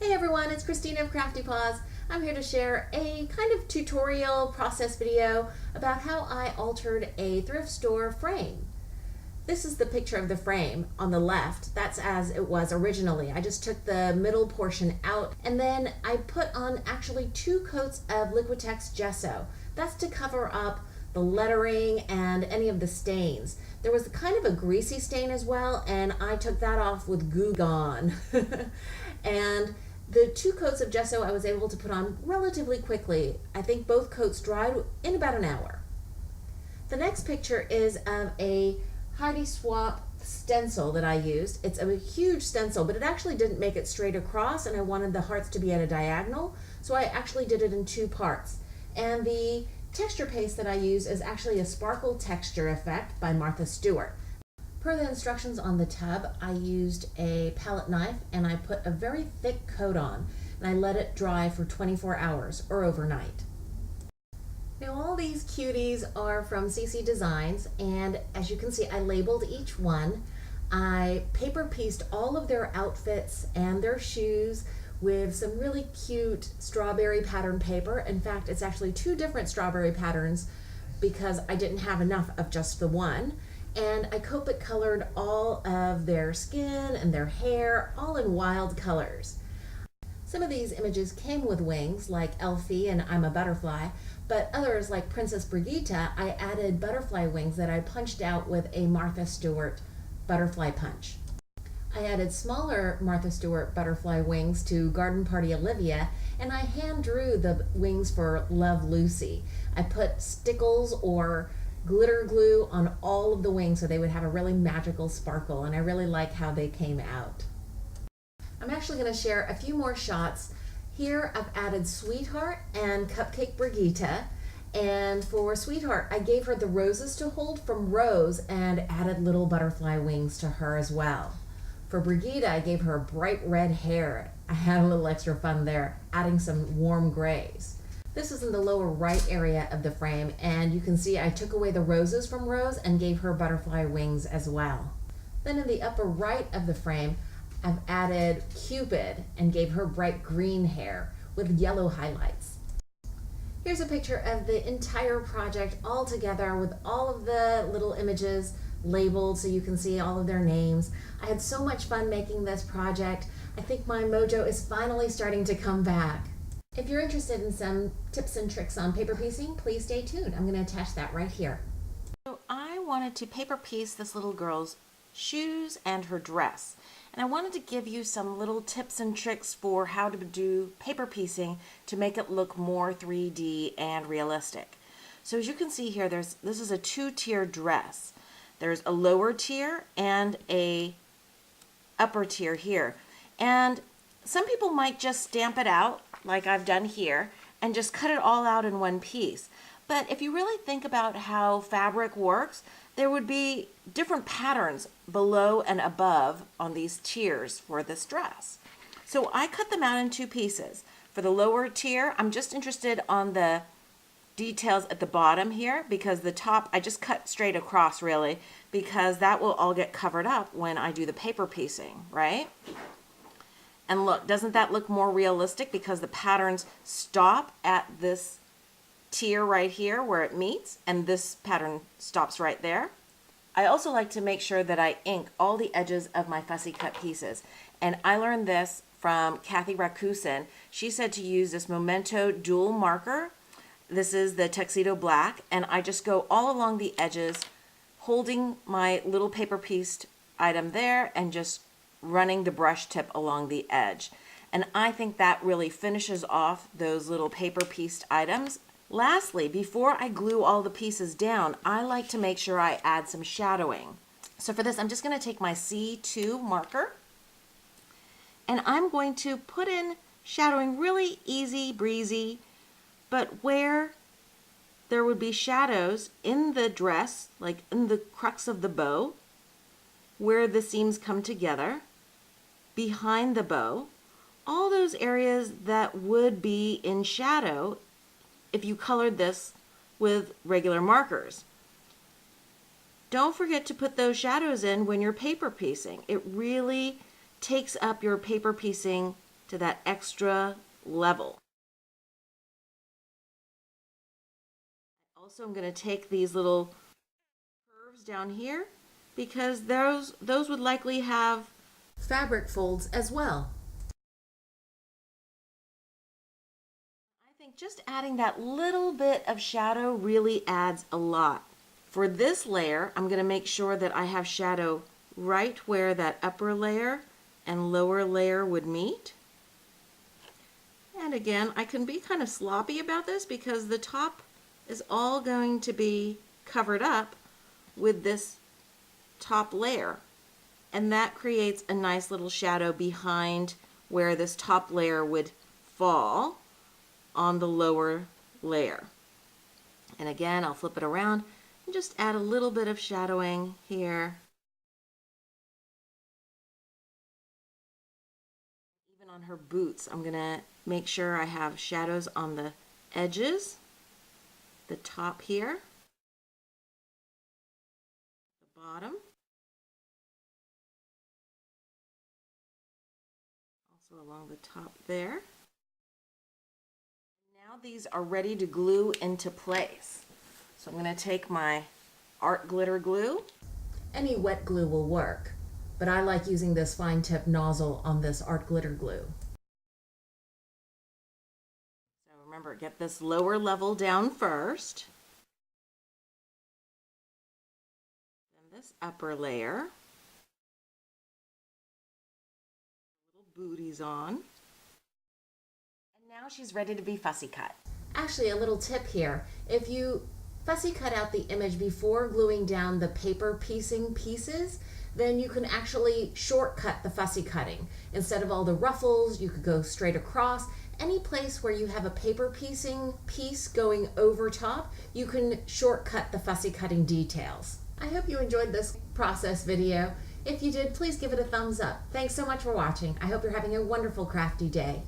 Hey everyone, it's Christina of CraftyPaws. I'm here to share a kind of tutorial process video about how I altered a thrift store frame. This is the picture of the frame on the left. That's as it was originally. I just took the middle portion out and then I put on actually 2 coats of Liquitex gesso. That's to cover up the lettering and any of the stains. There was kind of a greasy stain as well, and I took that off with Goo Gone. And the 2 coats of gesso I was able to put on relatively quickly. I think both coats dried in about an hour. The next picture is of a Heidi Swap stencil that I used. It's a huge stencil, but it actually didn't make it straight across, and I wanted the hearts to be at a diagonal, so I actually did it in 2 parts. And the texture paste that I use is actually a sparkle texture effect by Martha Stewart. Per the instructions on the tub, I used a palette knife and I put a very thick coat on and I let it dry for 24 hours or overnight. Now all these cuties are from CC Designs, and as you can see I labeled each one. I paper pieced all of their outfits and their shoes with some really cute strawberry pattern paper. In fact, it's actually 2 different strawberry patterns because I didn't have enough of just the one. And I Copic colored all of their skin and their hair, all in wild colors. Some of these images came with wings, like Elfie and I'm a Butterfly, but others, like Princess Brigitte, I added butterfly wings that I punched out with a Martha Stewart butterfly punch. I added smaller Martha Stewart butterfly wings to Garden Party Olivia, and I hand drew the wings for Love Lucy. I put stickles or glitter glue on all of the wings so they would have a really magical sparkle, and I really like how they came out. I'm actually going to share a few more shots. Here I've added Sweetheart and Cupcake Brigitte, and for Sweetheart I gave her the roses to hold from Rose and added little butterfly wings to her as well. For Brigitte I gave her bright red hair. I had a little extra fun there, adding some warm grays. This is in the lower right area of the frame, and you can see I took away the roses from Rose and gave her butterfly wings as well. Then in the upper right of the frame, I've added Cupid and gave her bright green hair with yellow highlights. Here's a picture of the entire project all together with all of the little images labeled so you can see all of their names. I had so much fun making this project. I think my mojo is finally starting to come back. If you're interested in some tips and tricks on paper piecing, please stay tuned. I'm going to attach that right here. So I wanted to paper piece this little girl's shoes and her dress. And I wanted to give you some little tips and tricks for how to do paper piecing to make it look more 3D and realistic. So as you can see here, this is a 2-tier dress. There's a lower tier and a upper tier here. And some people might just stamp it out like I've done here and just cut it all out in one piece. But if you really think about how fabric works, there would be different patterns below and above on these tiers for this dress. So I cut them out in 2 pieces. For the lower tier, I'm just interested on the details at the bottom here, because the top I just cut straight across really, because that will all get covered up when I do the paper piecing, right? And look, doesn't that look more realistic because the patterns stop at this tier right here where it meets, and this pattern stops right there? I also like to make sure that I ink all the edges of my fussy cut pieces. And I learned this from Kathy Rakusin. She said to use this Memento dual marker. This is the Tuxedo Black, and I just go all along the edges, holding my little paper pieced item there and just running the brush tip along the edge. And I think that really finishes off those little paper pieced items. Lastly, before I glue all the pieces down, I like to make sure I add some shadowing. So for this, I'm just going to take my C2 marker and I'm going to put in shadowing really easy breezy, but where there would be shadows in the dress, like in the crux of the bow, where the seams come together, behind the bow, all those areas that would be in shadow if you colored this with regular markers. Don't forget to put those shadows in when you're paper piecing. It really takes up your paper piecing to that extra level. Also, I'm going to take these little curves down here because those would likely have fabric folds as well. I think just adding that little bit of shadow really adds a lot. For this layer, I'm going to make sure that I have shadow right where that upper layer and lower layer would meet. And again, I can be kind of sloppy about this because the top is all going to be covered up with this top layer. And that creates a nice little shadow behind where this top layer would fall on the lower layer. And again, I'll flip it around and just add a little bit of shadowing here. Even on her boots, I'm going to make sure I have shadows on the edges, the top here, the bottom, also along the top there. Now these are ready to glue into place. So I'm going to take my art glitter glue. Any wet glue will work, but I like using this fine tip nozzle on this art glitter glue. So remember, get this lower level down first. Then this upper layer. Little booties on. And now she's ready to be fussy cut. Actually, a little tip here. If you fussy cut out the image before gluing down the paper piecing pieces, then you can actually shortcut the fussy cutting. Instead of all the ruffles, you could go straight across. Any place where you have a paper piecing piece going over top, you can shortcut the fussy cutting details. I hope you enjoyed this process video. If you did, please give it a thumbs up. Thanks so much for watching. I hope you're having a wonderful crafty day.